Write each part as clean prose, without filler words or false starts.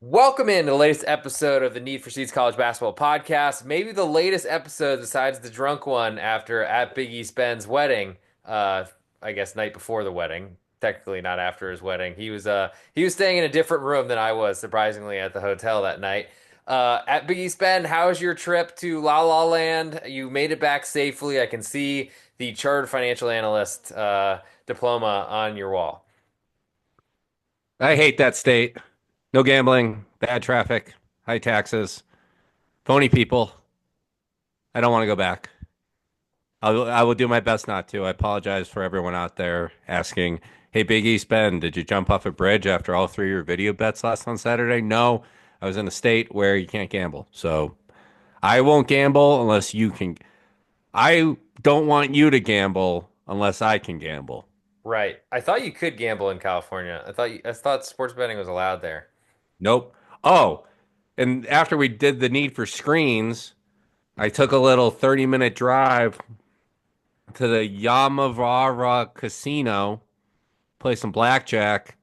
Welcome in to the latest episode of the Need for Seeds College Basketball Podcast. Maybe the latest episode besides the drunk one after at Big East Ben's wedding. Uh, I guess night before the wedding. Technically not after his wedding. He was staying in a different room than I was, surprisingly, at the hotel that night. At Big East Ben, how was your trip to La La Land? You made it back safely. I can see the Chartered Financial Analyst diploma on your wall. I hate that state. No gambling, bad traffic, high taxes, phony people. I don't want to go back. I will do my best not to. I apologize for everyone out there asking, "Hey, Big East Ben, did you jump off a bridge after all three of your video bets last on Saturday?" No, I was in a state where you can't gamble. So I won't gamble unless you can. I don't want you to gamble unless I can gamble. Right. I thought you could gamble in California. I thought sports betting was allowed there. Nope. Oh, and after we did the need for screens, I took a little 30-minute drive to the Yamavara Casino, play some blackjack.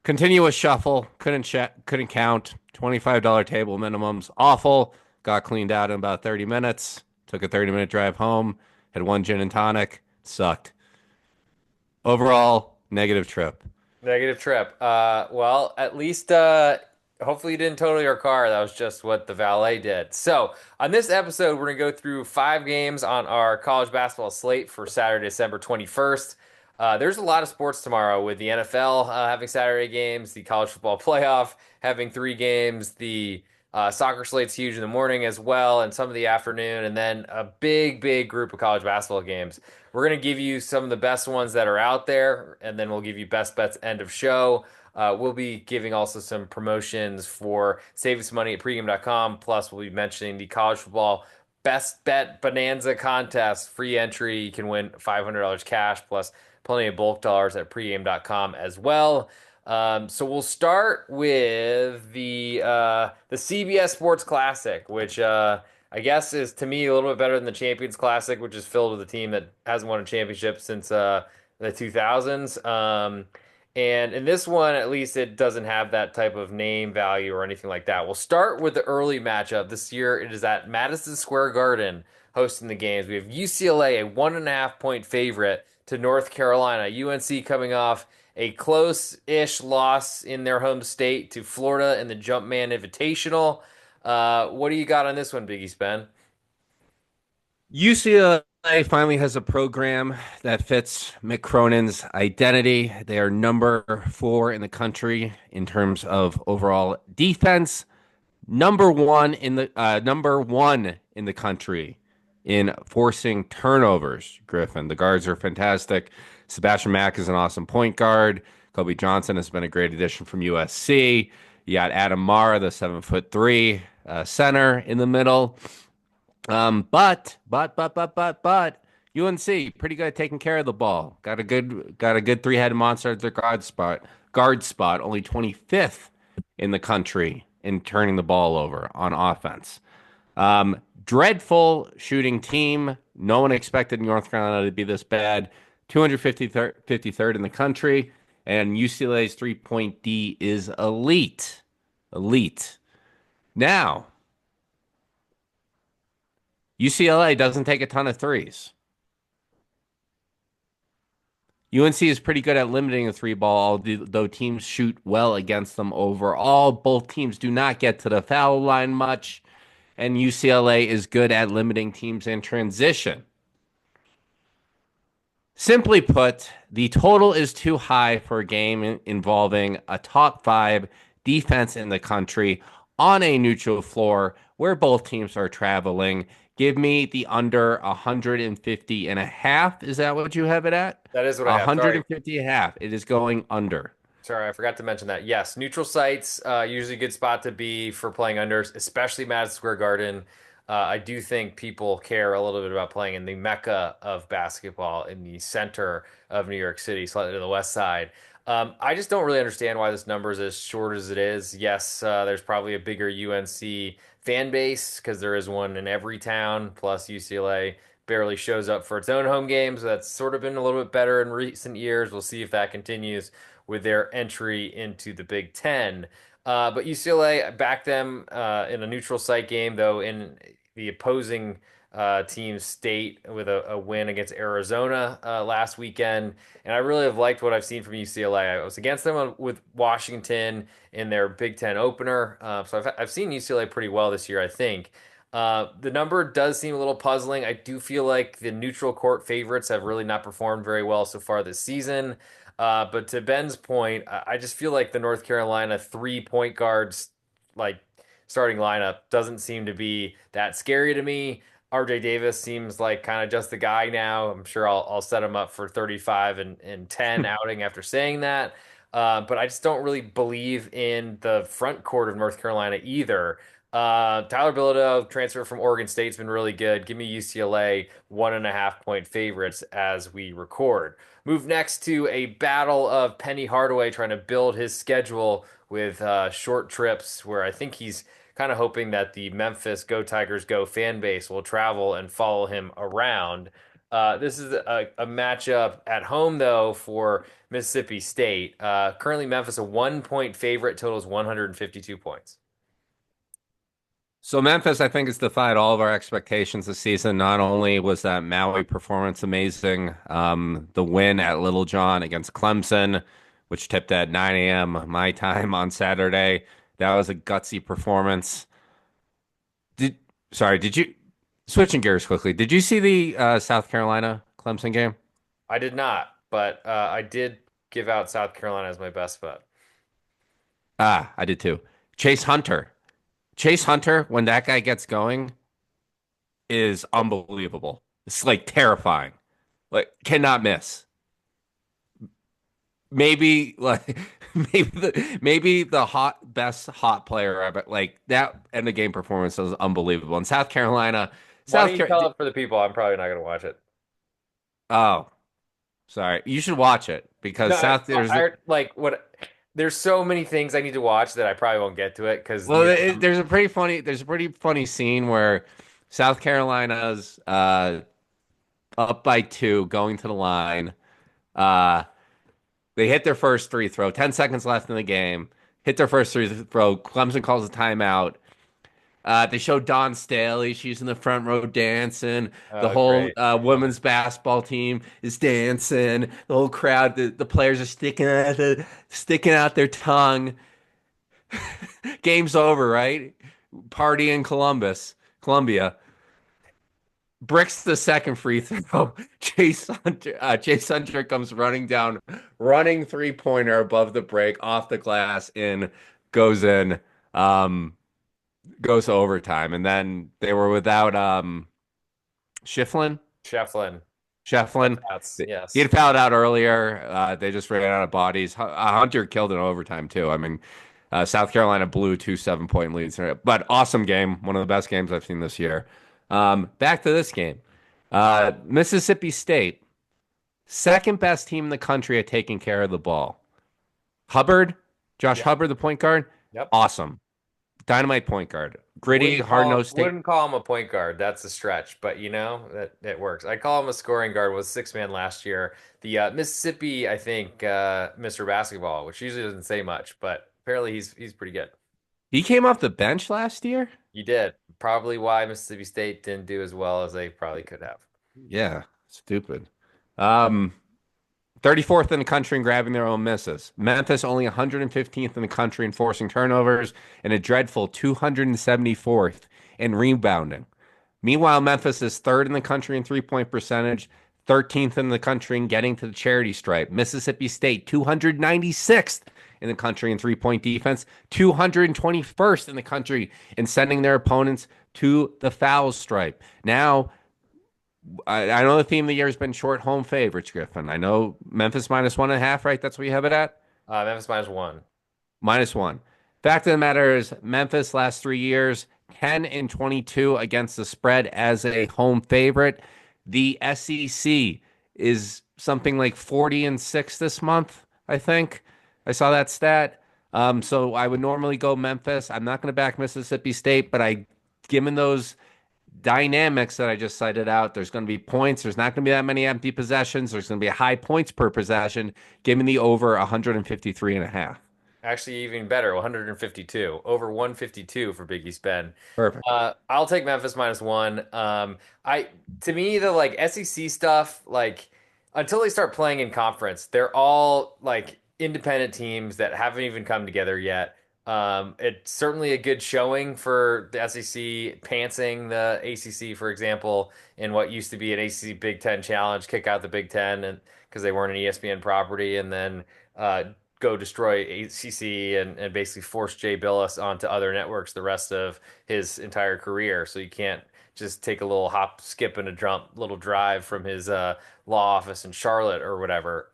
Continuous shuffle, couldn't count. $25 table minimums, awful. Got cleaned out in about 30 minutes. Took a 30-minute drive home. Had one gin and tonic. Sucked. Overall, negative trip. Negative trip. Well, at least hopefully you didn't total your car. That was just what the valet did. So, on this episode, we're gonna go through 5 games on our college basketball slate for Saturday, December 21st. There's a lot of sports tomorrow with the NFL having Saturday games, the college football playoff having 3 games, the soccer slate's huge in the morning as well, and some of the afternoon, and then a big, big group of college basketball games. We're going to give you some of the best ones that are out there, and then we'll give you best bets end of show. We'll be giving also some promotions for saving some money at pregame.com. Plus, we'll be mentioning the college football best bet bonanza contest. Free entry. You can win $500 cash plus plenty of bulk dollars at pregame.com as well. So we'll start with the CBS Sports Classic, which I guess is to me a little bit better than the Champions Classic, which is filled with a team that hasn't won a championship since the 2000s. And in this one, at least it doesn't have that type of name value or anything like that. We'll start with the early matchup. This year it is at Madison Square Garden hosting the games. We have UCLA, a 1.5 point favorite to North Carolina. UNC coming off a close-ish loss in their home state to Florida in the Jumpman Invitational. What do you got on this one, Biggie Spen? UCLA finally has a program that fits Mick Cronin's identity. They are number 4 in the country in terms of overall defense. Number one in the country in forcing turnovers. Griffin. The guards are fantastic. Sebastian Mack is an awesome point guard. Kobe Johnson has been a great addition from USC. You got Adam Mara, the 7'3" center in the middle. But UNC pretty good at taking care of the ball. Got a good three-headed monster at their guard spot. Guard spot, only 25th in the country in turning the ball over on offense. Dreadful shooting team. No one expected North Carolina to be this bad. 253rd in the country, and UCLA's three-point D is elite. Elite. Now, UCLA doesn't take a ton of threes. UNC is pretty good at limiting the three ball, though teams shoot well against them overall. Both teams do not get to the foul line much, and UCLA is good at limiting teams in transition. Simply put, the total is too high for a game involving a top 5 defense in the country on a neutral floor where both teams are traveling. Give me the under 150 and a half. Is that what you have it at? That is what I have. Sorry. 150 and a half. It is going under. Sorry, I forgot to mention that. Yes, neutral sites, usually a good spot to be for playing unders, especially Madison Square Garden. I do think people care a little bit about playing in the mecca of basketball in the center of New York City, slightly to the west side. I just don't really understand why this number is as short as it is. Yes, there's probably a bigger UNC fan base because there is one in every town, plus UCLA barely shows up for its own home games. That's sort of been a little bit better in recent years. We'll see if that continues with their entry into the Big Ten. But UCLA backed them in a neutral site game, though, in the opposing team's state with a win against Arizona last weekend. And I really have liked what I've seen from UCLA. I was against them with Washington in their Big Ten opener. So I've seen UCLA pretty well this year, I think. The number does seem a little puzzling. I do feel like the neutral court favorites have really not performed very well so far this season. But to Ben's point, I just feel like the North Carolina 3 point guards, like starting lineup, doesn't seem to be that scary to me. RJ Davis seems like kind of just the guy now. I'm sure I'll set him up for 35 and 10 outing after saying that. But I just don't really believe in the front court of North Carolina either. Tyler Bilodeau, transfer from Oregon State, has been really good. Give me UCLA 1.5 point favorites as we record. Move next to a battle of Penny Hardaway trying to build his schedule with short trips, where I think he's kind of hoping that the Memphis Go Tigers Go fan base will travel and follow him around. This is a matchup at home, though, for Mississippi State. Currently, Memphis a 1 point favorite, totals 152 points. So Memphis, I think, has defied all of our expectations this season. Not only was that Maui performance amazing, the win at Little John against Clemson, which tipped at 9 a.m. my time on Saturday, that was a gutsy performance. Did Sorry, did you switching gears quickly? Did you see the South Carolina Clemson game? I did not, but I did give out South Carolina as my best bet. Ah, I did too. Chase Hunter. Chase Hunter, when that guy gets going, is unbelievable. It's like terrifying. Like cannot miss. Maybe like maybe the hot best hot player ever. Like that end of game performance was unbelievable. And South Carolina, Why South don't you Car. tell it for the people? I'm probably not going to watch it. Oh, sorry. You should watch it No, because South there's like what. There's so many things I need to watch that I probably won't get to it because well there's a pretty funny scene where South Carolina's up by two going to the line. Uh They hit their first free throw, 10 seconds left in the game. Hit their first free throw. Clemson calls a timeout. They show Dawn Staley. She's in the front row dancing. The whole great. women's basketball team is dancing. The whole crowd, the players are sticking out their tongue. Game's over, right? Party in Columbia. Bricks the second free throw. Chase Hunter comes running down, running 3-pointer above the break, off the glass, goes in, um, goes to overtime, and then they were without Shiflin. Shefflin. Shefflin. That's He yes. had fouled out earlier. They just ran out of bodies. Hunter killed in overtime too. I mean, South Carolina blew two 7-point leads, but awesome game. One of the best games I've seen this year. Back to this game. Mississippi State, second best team in the country at taking care of the ball. Hubbard, Josh Yeah. Hubbard, the point guard, Yep. awesome. Dynamite point guard. Gritty, hard-nosed state. Wouldn't call him a point guard. That's a stretch, but that it works. I call him a scoring guard. Was six man last year. The Mississippi, I think, Mr. Basketball, which usually doesn't say much, but apparently he's pretty good. He came off the bench last year? You did probably why Mississippi State didn't do as well as they probably could have. Yeah, stupid. Um, 34th in the country in grabbing their own misses. Memphis only 115th in the country in forcing turnovers and a dreadful 274th in rebounding. Meanwhile, Memphis is third in the country in 3-point percentage, 13th in the country in getting to the charity stripe. Mississippi State 296th in the country in 3-point defense, 221st in the country in sending their opponents to the foul stripe. Now, I know the theme of the year has been short home favorites, Griffin. I know Memphis -1.5, right? That's what you have it at? Memphis -1. -1. Fact of the matter is, Memphis last 3 years, 10-22 against the spread as a home favorite. The SEC is something like 40-6 this month, I think. I saw that stat. So I would normally go Memphis. I'm not going to back Mississippi State, but given those dynamics that I just cited out, there's going to be points. There's not going to be that many empty possessions. There's going to be a high points per possession, given the over 153.5. Actually, even better, 152. Over 152 for Big East Ben. Perfect. I'll take Memphis -1. I to me the like SEC stuff, like until they start playing in conference, they're all like independent teams that haven't even come together yet. It's certainly a good showing for the SEC pantsing the ACC, for example, in what used to be an ACC Big Ten challenge, kick out the Big Ten and because they weren't an ESPN property, and then uh, go destroy ACC and basically force Jay Billis onto other networks the rest of his entire career. So you can't just take a little hop, skip, and a jump, little drive from his law office in Charlotte or whatever.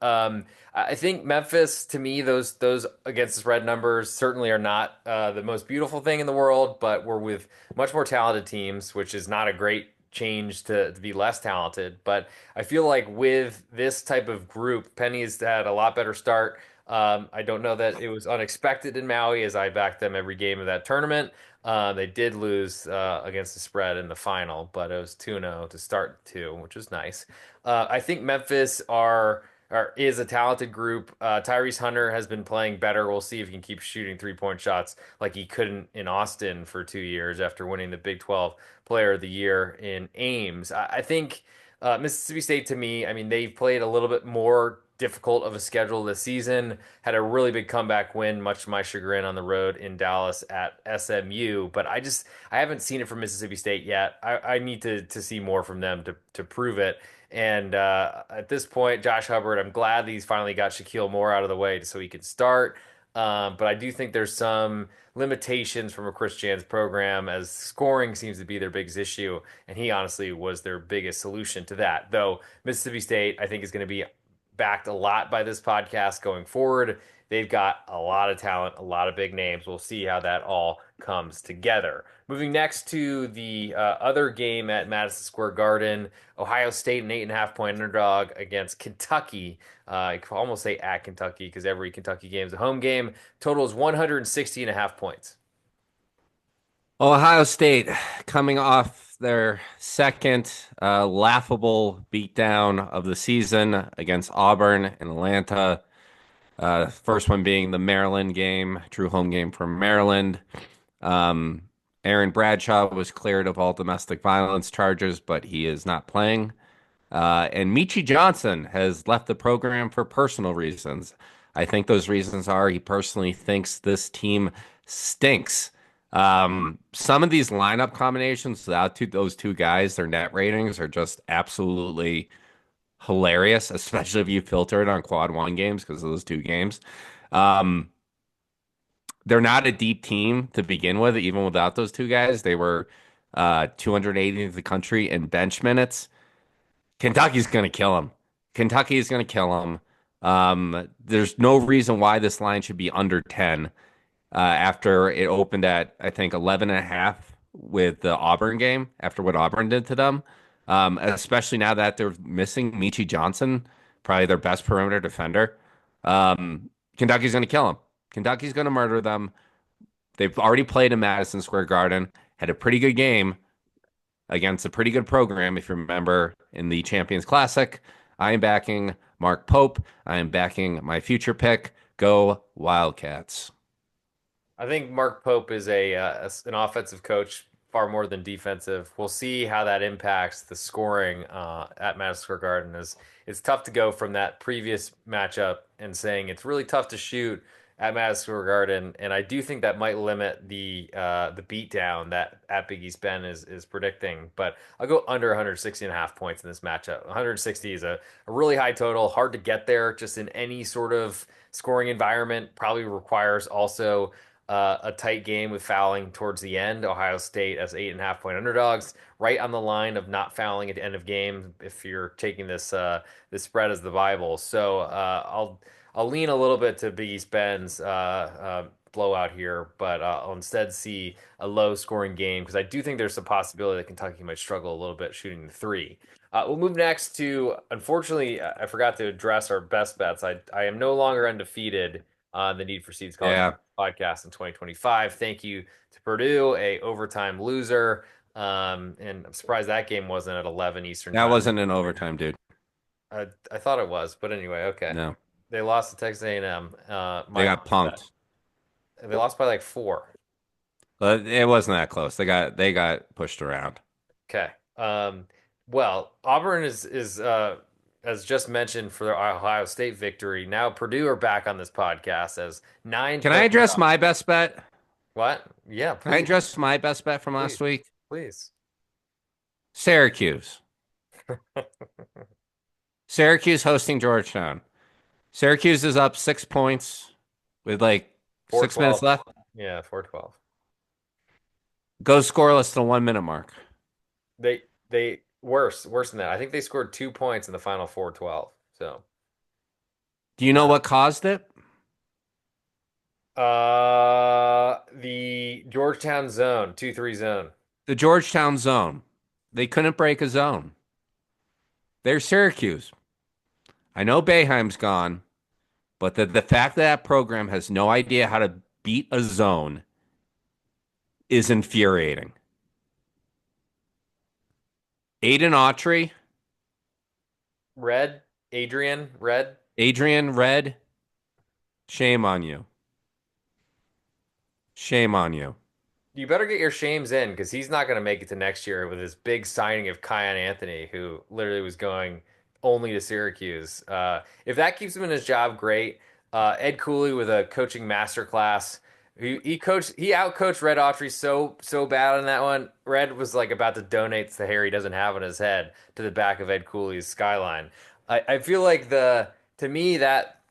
I think Memphis, to me, those against the spread numbers certainly are not the most beautiful thing in the world, but we're with much more talented teams, which is not a great change to be less talented. But I feel like with this type of group, Penny's had a lot better start. I don't know that it was unexpected in Maui as I backed them every game of that tournament. They did lose against the spread in the final, but it was 2-0 to start two, which was nice. I think Memphis is a talented group. Tyrese Hunter has been playing better. We'll see if he can keep shooting 3-point shots like he couldn't in Austin for 2 years after winning the Big 12 Player of the Year in Ames. I think Mississippi State, to me, I mean, they've played a little bit more difficult of a schedule this season. Had a really big comeback win, much to my chagrin, on the road in Dallas at SMU. But I haven't seen it from Mississippi State yet. I need to see more from them to prove it. And at this point, Josh Hubbard, I'm glad that he's finally got Shaquille Moore out of the way so he can start. But I do think there's some limitations from a Chris Jans program as scoring seems to be their biggest issue, and he honestly was their biggest solution to that. Though Mississippi State, I think, is going to be backed a lot by this podcast going forward. They've got a lot of talent, a lot of big names. We'll see how that all comes together. Moving next to the other game at Madison Square Garden, Ohio State, an 8.5 point underdog against Kentucky. I could almost say at Kentucky because every Kentucky game is a home game. Total is 160.5 points. Ohio State coming off their second laughable beatdown of the season against Auburn and Atlanta. First one being the Maryland game, true home game for Maryland. Um, Aaron Bradshaw was cleared of all domestic violence charges, but he is not playing. And Michi Johnson has left the program for personal reasons. I think those reasons are he personally thinks this team stinks. Some of these lineup combinations without those two guys, their net ratings are just absolutely hilarious, especially if you filter it on quad one games because of those two games. Um, they're not a deep team to begin with, even without those two guys. They were 280th the country in bench minutes. Kentucky's going to kill them. Kentucky is going to kill them. There's no reason why this line should be under 10 after it opened at, I think, 11 and a half with the Auburn game after what Auburn did to them. Especially now that they're missing Michi Johnson, probably their best perimeter defender. Kentucky's going to kill them. Kentucky's going to murder them. They've already played in Madison Square Garden, had a pretty good game against a pretty good program, if you remember, in the Champions Classic. I am backing Mark Pope. I am backing my future pick. Go Wildcats. I think Mark Pope is an offensive coach far more than defensive. We'll see how that impacts the scoring at Madison Square Garden. It's tough to go from that previous matchup and saying it's really tough to shoot at Madison Square Garden, and I do think that might limit the beatdown that at Big East Ben is predicting. But I'll go under 160.5 points in this matchup. 160 is a really high total, hard to get there just in any sort of scoring environment. Probably requires also a tight game with fouling towards the end. Ohio State as 8.5 point underdogs, right on the line of not fouling at the end of game if you're taking this spread as the Bible. So I'll lean a little bit to Big East Ben's blowout here, but I'll instead see a low scoring game because I do think there's a possibility that Kentucky might struggle a little bit shooting the three. We'll move next to, unfortunately, I forgot to address our best bets. I am no longer undefeated on the Need for Seeds College Yeah, podcast in 2025. Thank you to Purdue, a overtime loser. And I'm surprised that game wasn't at 11 Eastern that time. wasn't an overtime, dude. I thought it was, but anyway, okay. No, They lost to Texas A&M. they My got punked. They lost by like four. But it wasn't that close. They got pushed around. Okay. Well, Auburn is as just mentioned for the Ohio State victory. Now Purdue are back on this podcast as nine Can I point address dog. my best bet? What? Yeah, Can I please, address my best bet from please, last week? please. Syracuse. Syracuse hosting Georgetown. Syracuse is up 6 points with like 6 minutes 4-12. left. Yeah, 4-12. Goes scoreless to the 1 minute mark. They worse than that. I think they scored 2 points in the final 4-12. So Do you know what caused it? the Georgetown zone, 2-3 zone. The Georgetown zone. They couldn't break a zone. They're Syracuse. I know Boeheim's gone, but the fact that that program has no idea how to beat a zone is infuriating. Aiden Autry, Red, Adrian, Red. Adrian Red, shame on you. Shame on you. You better get your shames in because he's not going to make it to next year with his big signing of Kian Anthony, who literally was going only to Syracuse. If that keeps him in his job, great. Ed Cooley with a coaching masterclass. He outcoached Red Autry so bad on that one. Red was like about to donate the hair he doesn't have on his head to the back of Ed Cooley's skyline. I feel like the to me that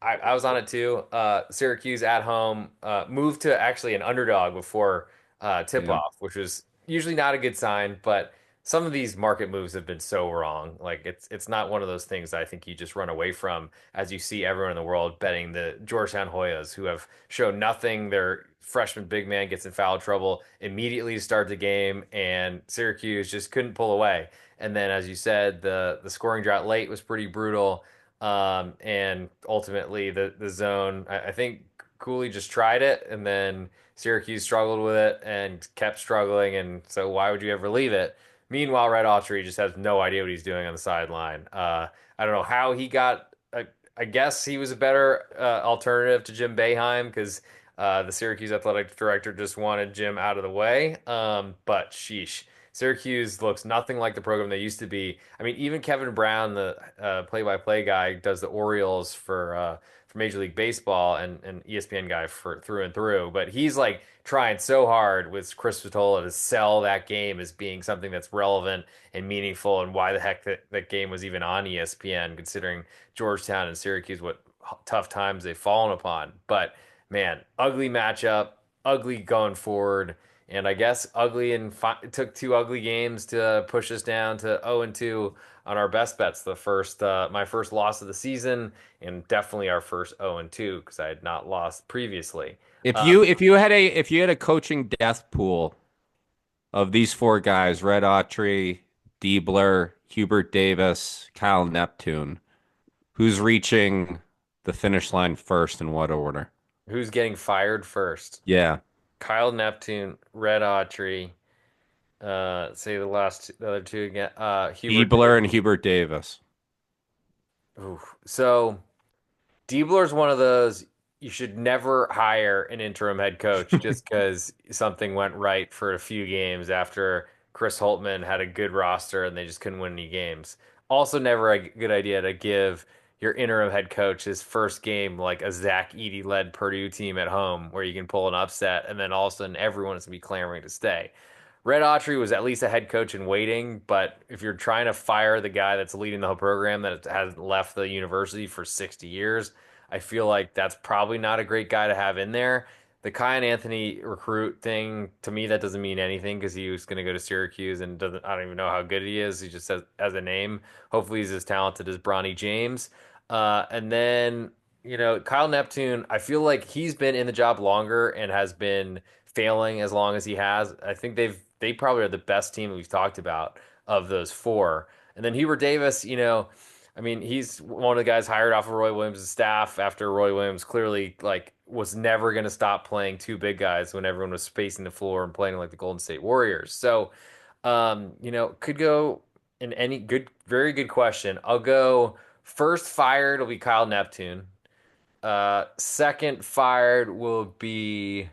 I was on it too. Syracuse at home moved to actually an underdog before tip Yeah. off, which was usually not a good sign. But some of these market moves have been so wrong. Like it's not one of those things that I think you just run away from as you see everyone in the world betting the Georgetown Hoyas, who have shown nothing. Their freshman big man gets in foul trouble immediately to start the game, and Syracuse just couldn't pull away. And then, as you said, the scoring drought late was pretty brutal. And ultimately the zone, I think Cooley just tried it and then Syracuse struggled with it and kept struggling. And so why would you ever leave it? Meanwhile, Red Autry just has no idea what he's doing on the sideline. I don't know how he got, I guess he was a better alternative to Jim Boeheim because the Syracuse athletic director just wanted Jim out of the way. But sheesh. Syracuse looks nothing like the program they used to be. I mean, even Kevin Brown, the play-by-play guy, does the Orioles for Major League Baseball and ESPN guy for through and through. But he's like trying so hard with Chris Vitola to sell that game as being something that's relevant and meaningful, and why the heck that game was even on ESPN, considering Georgetown and Syracuse what tough times they've fallen upon. But man, ugly matchup, ugly going forward. And I guess ugly and it took two ugly games to push us down to 0-2 on our best bets. The first, my first loss of the season, and definitely our first 0-2 because I had not lost previously. If Um, you had a coaching death pool of these four guys, Red Autry, Diebler, Hubert Davis, Kyle Neptune, who's reaching the finish line first in what order? who's getting fired first? Yeah. Kyle Neptune, Red Autry. Say the other two again. Hubert. Diebler and Hubert Davis. Oof. So. Diebler's one of those you should never hire an interim head coach just because something went right for a few games after Chris Holtman had a good roster and they just couldn't win any games. Also, never a good idea to give your interim head coach his first game like a Zach Edey led Purdue team at home where you can pull an upset and then all of a sudden everyone is going to be clamoring to stay. Red Autry was at least a head coach in waiting, but if you're trying to fire the guy that's leading the whole program that hasn't left the university for 60 years, I feel like that's probably not a great guy to have in there. The Kian Anthony recruit thing, to me, that doesn't mean anything because he was going to go to Syracuse and doesn't. I don't even know how good he is. He just says as a name. Hopefully, he's as talented as Bronny James. And then Kyle Neptune. I feel like he's been in the job longer and has been failing as long as he has. I think they probably are the best team we've talked about of those four. And then Hubert Davis, I mean, he's one of the guys hired off of Roy Williams' staff after Roy Williams clearly like was never going to stop playing two big guys when everyone was spacing the floor and playing like the Golden State Warriors. So, could go in any good, very good question. I'll go first fired will be Kyle Neptune. Second fired will be.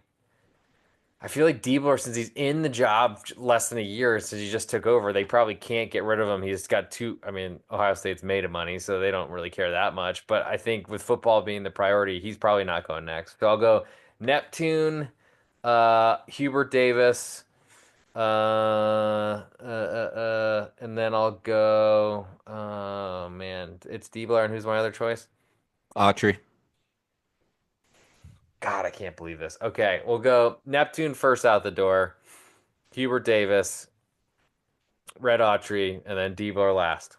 I feel like Diebler, since he's in the job less than a year since he just took over, they probably can't get rid of him. He's got two. I mean, Ohio State's made of money, so they don't really care that much. But I think with football being the priority, he's probably not going next. So I'll go Neptune, Hubert Davis, and then I'll go. Oh man, it's Diebler, and who's my other choice? Autry. God, I can't believe this. Okay, we'll go Neptune first out the door, Hubert Davis, Red Autry, and then Debo last.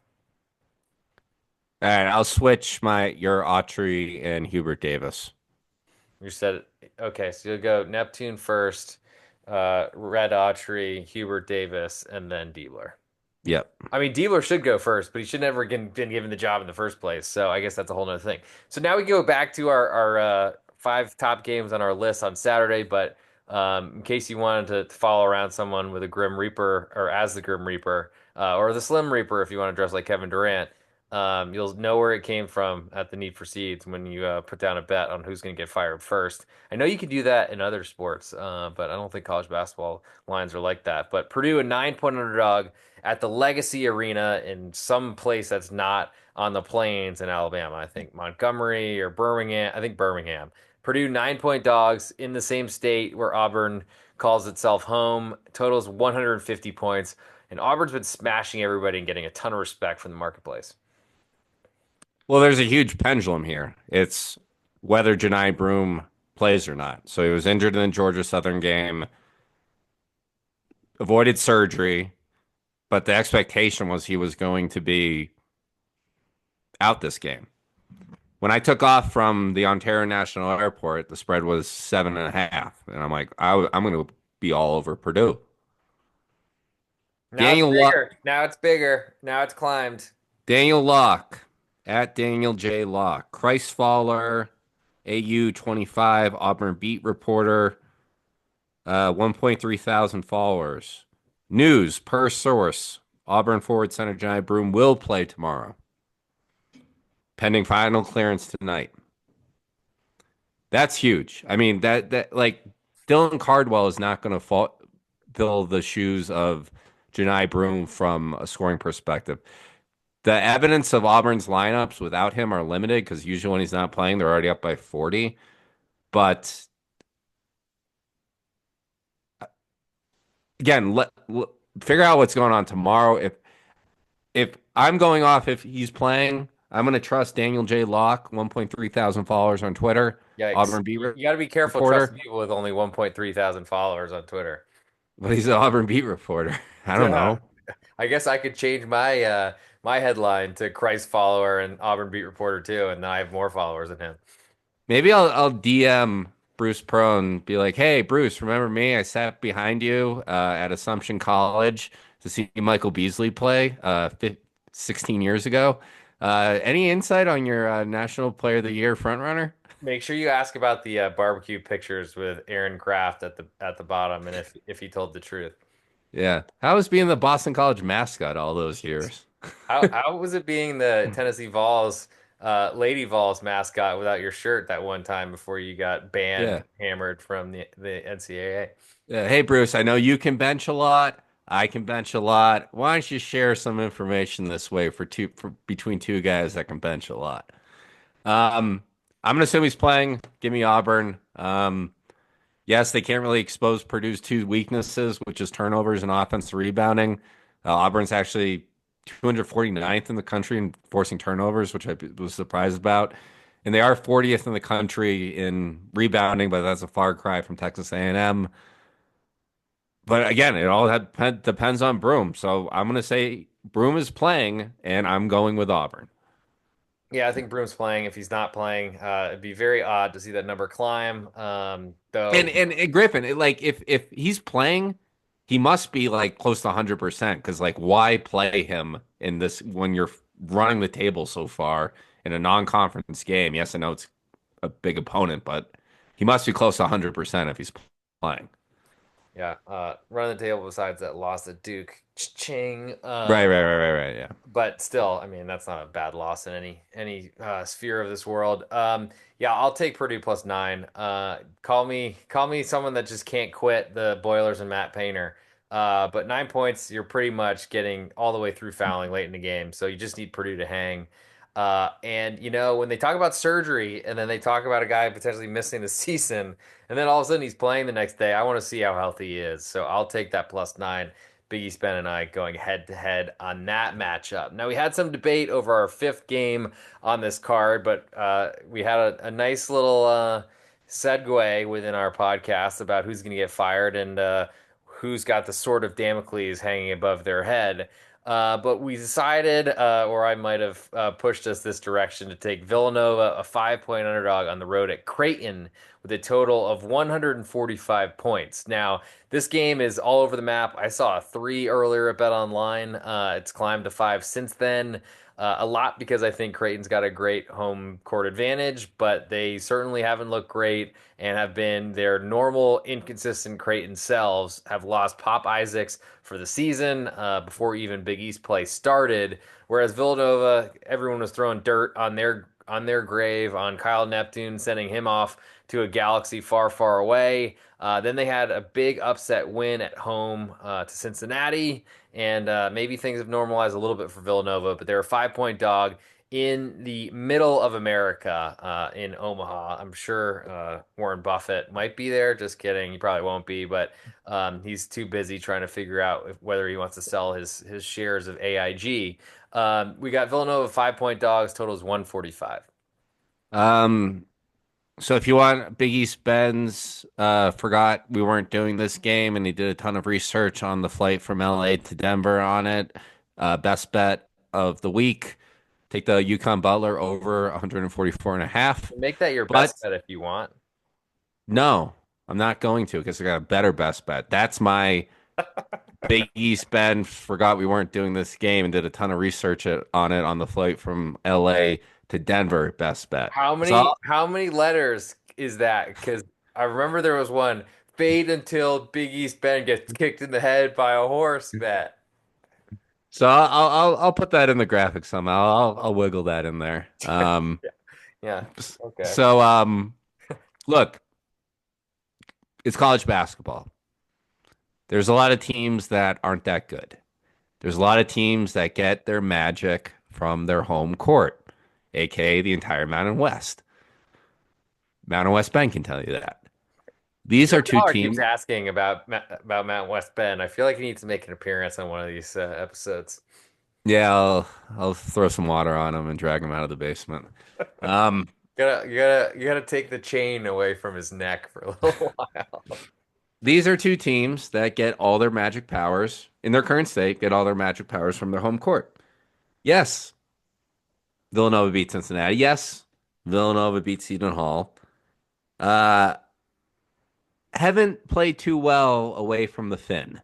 All right, I'll switch your Autry and Hubert Davis. You said okay, so you'll go Neptune first, Red Autry, Hubert Davis, and then Diebler. Yep. I mean, Diebler should go first, but he should never been given the job in the first place. So I guess that's a whole nother thing. So now we go back to our five top games on our list on Saturday. But in case you wanted to follow around someone with a Grim Reaper or as the Grim Reaper or the Slim Reaper if you want to dress like Kevin Durant, you'll know where it came from at the Need for Seeds when you put down a bet on who's going to get fired first. I know you can do that in other sports, but I don't think college basketball lines are like that. But Purdue, a 9-point underdog at the Legacy Arena in some place that's not on the plains in Alabama. I think Montgomery or Birmingham. I think Birmingham. Purdue 9-point dogs in the same state where Auburn calls itself home. Totals 150 points. And Auburn's been smashing everybody and getting a ton of respect from the marketplace. Well, there's a huge pendulum here. It's whether Janai Broome plays or not. So he was injured in the Georgia Southern game, avoided surgery, but the expectation was he was going to be out this game. When I took off from the Ontario National Airport, the spread was 7.5. And I'm like, I'm going to be all over Purdue. Now it's Daniel Luck, bigger. Now it's bigger. Now it's climbed. Daniel Locke at Daniel J. Locke, Christ Faller, AU 25, Auburn beat reporter, 1.3 thousand followers. News per source: Auburn forward center Janai Broome will play tomorrow, pending final clearance tonight. That's huge. I mean that like Dylan Cardwell is not going to fill the shoes of Janai Broome from a scoring perspective. The evidence of Auburn's lineups without him are limited because usually when he's not playing, they're already up by 40. But again, figure out what's going on tomorrow. If I'm going off if he's playing, I'm going to trust Daniel J. Locke, 1.3 thousand followers on Twitter, Yikes. Auburn beat You got to be careful trusting reporter, people with only 1.3 thousand followers on Twitter. but he's an Auburn beat reporter. I don't Yeah. know. I guess I could change my headline to Christ follower and Auburn beat reporter too, and then I have more followers than him. Maybe I'll DM Bruce Pro and be like, "Hey, Bruce, remember me? I sat behind you at Assumption College to see Michael Beasley play 16 years ago. Any insight on your National Player of the Year frontrunner?" Make sure you ask about the barbecue pictures with Aaron Kraft at the bottom, and if he told the truth. Yeah. How was being the Boston College mascot all those years? How was it being the Tennessee Vols, Lady Vols mascot without your shirt that one time before you got banned, Yeah. hammered from the NCAA? Yeah. Hey, Bruce, I know you can bench a lot. I can bench a lot. Why don't you share some information this way for between two guys that can bench a lot? Um, I'm gonna assume he's playing. Give me Auburn. Yes, they can't really expose Purdue's two weaknesses, which is turnovers and offensive rebounding. Auburn's actually 249th in the country in forcing turnovers, which I was surprised about. And they are 40th in the country in rebounding, but that's a far cry from Texas A&M. But again, it all depends on Broome. So I'm going to say Broome is playing, and I'm going with Auburn. Yeah, I think Broome's playing. If he's not playing, it'd be very odd to see that number climb. And Though, and Griffin, like if he's playing, he must be like close to 100% because like why play him in this when you're running the table so far in a non-conference game? Yes, I know it's a big opponent, but he must be close to 100% if he's playing. Yeah, running the table besides that loss at Duke. Ching. Yeah. But still, I mean, that's not a bad loss in any sphere of this world. Yeah, I'll take Purdue plus 9. Call me someone that just can't quit the Boilers and Matt Painter. But 9 points, you're pretty much getting all the way through fouling late in the game, so you just need Purdue to hang. And when they talk about surgery and then they talk about a guy potentially missing the season, and then all of a sudden he's playing the next day, I want to see how healthy he is. So I'll take that plus 9. Big East Ben and I going head to head on that matchup. Now, we had some debate over our fifth game on this card, but we had a nice little segue within our podcast about who's going to get fired and who's got the sword of Damocles hanging above their head. But we decided, or I might have pushed us this direction, to take Villanova, a 5 point underdog on the road at Creighton with a total of 145 points. Now, this game is all over the map. I saw a 3 earlier at Bet Online. It's climbed to 5 since then. A lot because I think Creighton's got a great home court advantage, but they certainly haven't looked great and have been their normal, inconsistent Creighton selves. Have lost Pop Isaacs for the season before even Big East play started. Whereas Villanova, everyone was throwing dirt on their grave on Kyle Neptune, sending him off to a galaxy far, far away. Then they had a big upset win at home to Cincinnati, and maybe things have normalized a little bit for Villanova, but they're a 5 point dog in the middle of America in Omaha. I'm sure Warren Buffett might be there. Just kidding. He probably won't be, but he's too busy trying to figure out whether he wants to sell his shares of AIG. We got Villanova 5 point dogs, totals 145. Um, so if you want Big East Ben's, forgot we weren't doing this game, and he did a ton of research on the flight from LA to Denver on it. Best bet of the week. Take the Yukon Butler over 144 and a half. Make that your But best bet if you want. no, I'm not going to because I got a better best bet. That's my Big East Ben. Forgot we weren't doing this game and did a ton of research on it on the flight from LA to Denver. Best bet. How So, many how many letters is that? Because I remember there was one fade until Big East Ben gets kicked in the head by a horse bet. I'll put that in the graphic somehow. I'll wiggle that in there. Yeah. Yeah. Okay. So look, it's college basketball. There's a lot of teams that aren't that good. There's a lot of teams that get their magic from their home court, aka the entire Mountain West. Mountain West Ben can tell you that. These are Your two caller keeps teams. asking about Mount West Ben. I feel like he needs to make an appearance on one of these episodes. Yeah, I'll throw some water on them and drag them out of the basement. Um, You gotta take the chain away from his neck for a little while. these are two teams that get all their magic powers in their current state, get all their magic powers from their home court. Yes, Villanova beat Cincinnati. Yes, Villanova beat Seton Hall. Uh, haven't played too well away from the Fin,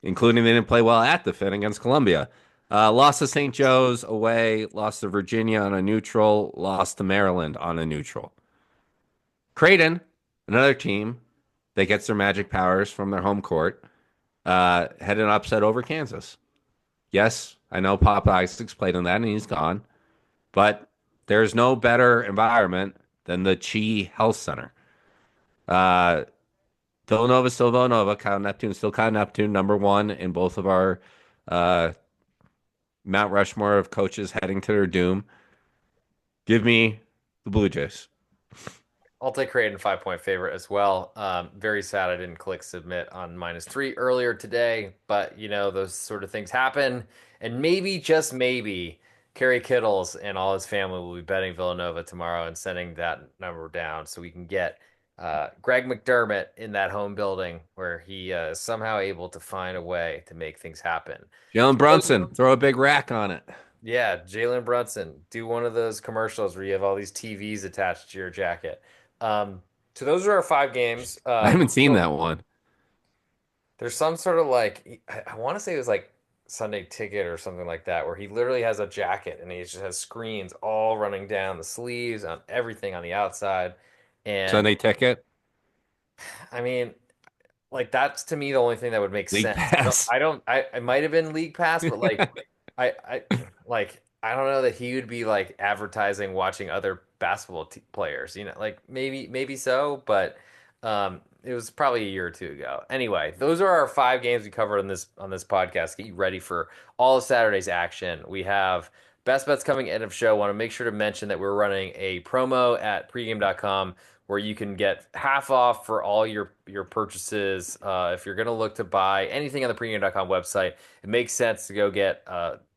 including they didn't play well at the Fin against Columbia. Lost to St. Joe's away, lost to Virginia on a neutral, lost to Maryland on a neutral. Creighton, another team that gets their magic powers from their home court, had an upset over Kansas. Yes, I know Pop Isaacs played in that and he's gone, but there's no better environment than the Chi Health Center. Uh, Villanova still Villanova. Kyle Neptune still Kyle Neptune, number one in both of our uh, Mount Rushmore of coaches heading to their doom. Give me the Blue Jays. I'll take Creighton 5 point favorite as well. Very sad I didn't click submit on -3 earlier today, but those sort of things happen. And maybe, just maybe, Kerry Kittles and all his family will be betting Villanova tomorrow and sending that number down so we can get Greg McDermott in that home building where he is somehow able to find a way to make things happen. Jalen Brunson, throw a big rack on it. Yeah, Jalen Brunson, do one of those commercials where you have all these TVs attached to your jacket. So those are our 5 games. I haven't seen that one. There's some sort of like I want to say it was like Sunday Ticket or something like that, where he literally has a jacket and he just has screens all running down the sleeves on everything on the outside. And Sunday ticket. I mean, like that's to me the only thing that would make League sense. Pass. I might have been League Pass, but like I like I don't know that he would be like advertising watching other basketball players, like maybe so, but it was probably a year or two ago. Anyway, those are our 5 games we covered on this podcast. Get you ready for all of Saturday's action. We have best bets coming end of show. Want to make sure to mention that we're running a promo at pregame.com where you can get half off for all your purchases. If you're going to look to buy anything on the pregame.com website, it makes sense to go get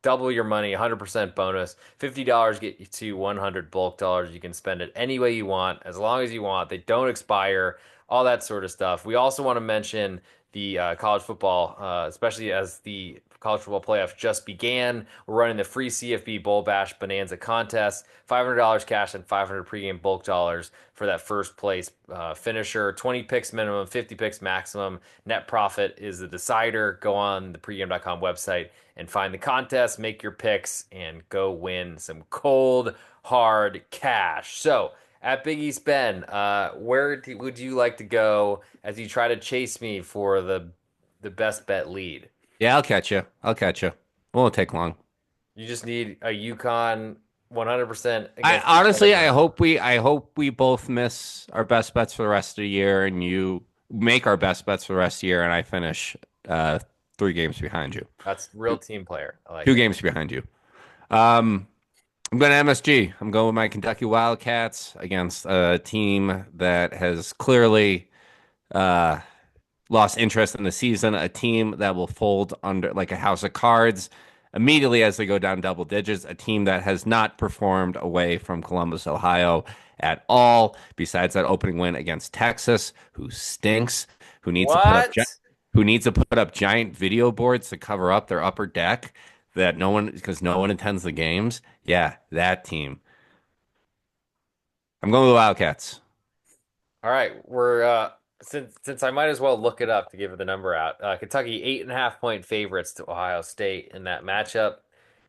double your money, 100% bonus. $50 get you to 100 bulk dollars. You can spend it any way you want, as long as you want. They don't expire, all that sort of stuff. We also want to mention the college football, especially as the college football playoff just began. We're running the free CFB Bowl Bash Bonanza contest, $500 cash and 500 pregame bulk dollars for that first place finisher. 20 picks minimum, 50 picks maximum. Net profit is the decider. Go on the pregame.com website and find the contest, make your picks, and go win some cold, hard cash. So, at Big East Ben, would you like to go as you try to chase me for the best bet lead? Yeah, I'll catch you. I'll catch you. Won't take long. You just need a Yukon 100% I against each honestly, other. I hope we both miss our best bets for the rest of the year, and you make our best bets for the rest of the year, and I finish 3 games behind you, That's real team player. I like two it. games behind you. Um, I'm going to MSG. I'm going with my Kentucky Wildcats against a team that has clearly uh, lost interest in the season, a team that will fold under like a house of cards immediately as they go down double digits, a team that has not performed away from Columbus, Ohio at all, besides that opening win against Texas, who stinks, who needs to put up What? who needs to put up giant video boards to cover up their upper deck that no one because no one attends the games. Yeah, that team. I'm going with the Wildcats. All right, we're since I might as well look it up to give the number out. Kentucky 8.5 point favorites to Ohio State in that matchup.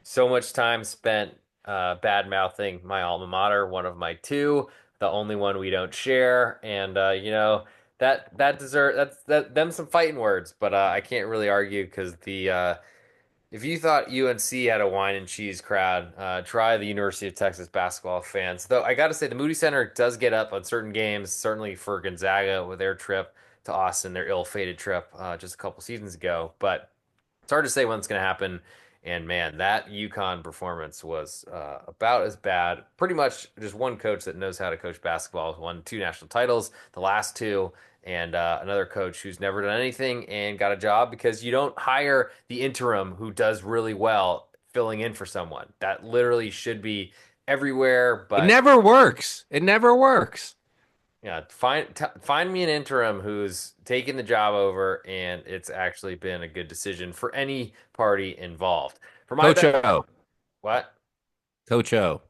So much time spent bad mouthing my alma mater, one of my two, the only one we don't share, and that deserve that's them some fighting words, but I can't really argue because the if you thought UNC had a wine and cheese crowd, try the University of Texas basketball fans. Though I got to say, the Moody Center does get up on certain games, certainly for Gonzaga with their trip to Austin, their ill-fated trip just a couple seasons ago. But it's hard to say when it's going to happen. And man, that UConn performance was about as bad. Pretty much just one coach that knows how to coach basketball has won 2 national titles, the last two, and another coach who's never done anything and got a job because you don't hire the interim who does really well filling in for someone. That literally should be everywhere, It but never works. It never works. yeah, find me an interim who's taken the job over, and it's actually been a good decision for any party involved. For my Coach bet, O. what? Coach O.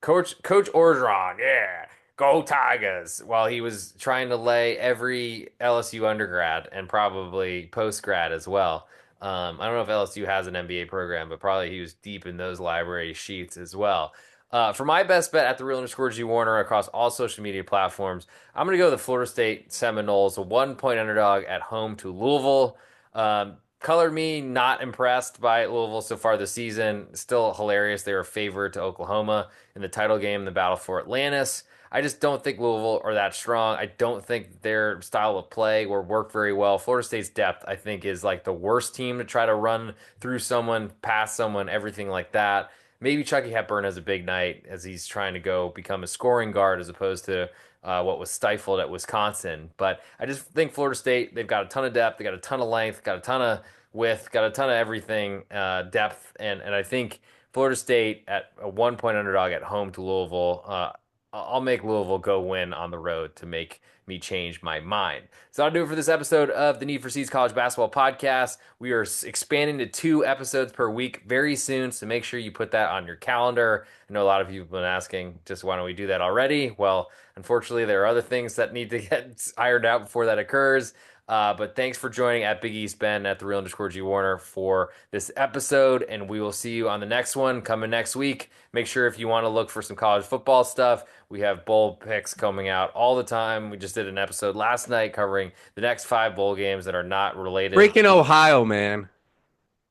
Coach Orgeron, yeah, go Tigers! While he was trying to lay every LSU undergrad and probably post grad as well. I don't know if LSU has an MBA program, but probably he was deep in those library sheets as well. For my best bet at the real underscore G Warner across all social media platforms, I'm going to go the Florida State Seminoles, a 1 point underdog at home to Louisville. Color me not impressed by Louisville so far this season. Still hilarious. They were favored to Oklahoma in the title game, the battle for Atlantis. I just don't think Louisville are that strong. I don't think their style of play will work very well. Florida State's depth, I think, is like the worst team to try to run through someone, pass someone, everything like that. Maybe Chucky Hepburn has a big night as he's trying to go become a scoring guard as opposed to what was stifled at Wisconsin. But I just think Florida State, they've got a ton of depth, they got a ton of length, got a ton of width, got a ton of everything, depth, and I think Florida State at a 1 point underdog at home to Louisville. I'll make Louisville go win on the road to make me change my mind. So I'll do it for this episode of the Need for Seeds College Basketball Podcast. We are expanding to 2 episodes per week very soon, so make sure you put that on your calendar. I know a lot of you have been asking, just why don't we do that already? Well, unfortunately, there are other things that need to get ironed out before that occurs. But thanks for joining at Big East Ben at the real underscore G Warner for this episode, and we will see you on the next one coming next week. Make sure if you want to look for some college football stuff, we have bowl picks coming out all the time. We just did an episode last night covering the next five bowl games Freaking Ohio, man.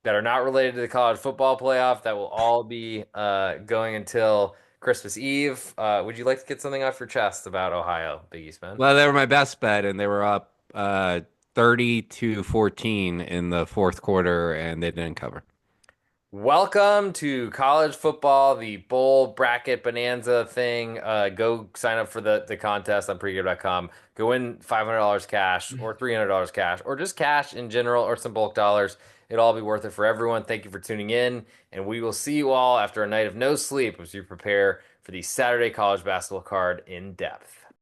that are not related to the college football playoff. That will all be going until Christmas Eve. Would you like to get something off your chest about Ohio, Big East Man? Well, they were my best bet, and they were up 30 to 14 in the fourth quarter, and they didn't cover. Welcome to college football, the bowl bracket bonanza thing. Go sign up for the contest on pregame.com. Go win $500 cash or $300 cash or just cash in general or some bulk dollars. It'll all be worth it for everyone. Thank you for tuning in, and we will see you all after a night of no sleep as you prepare for the Saturday college basketball card in depth.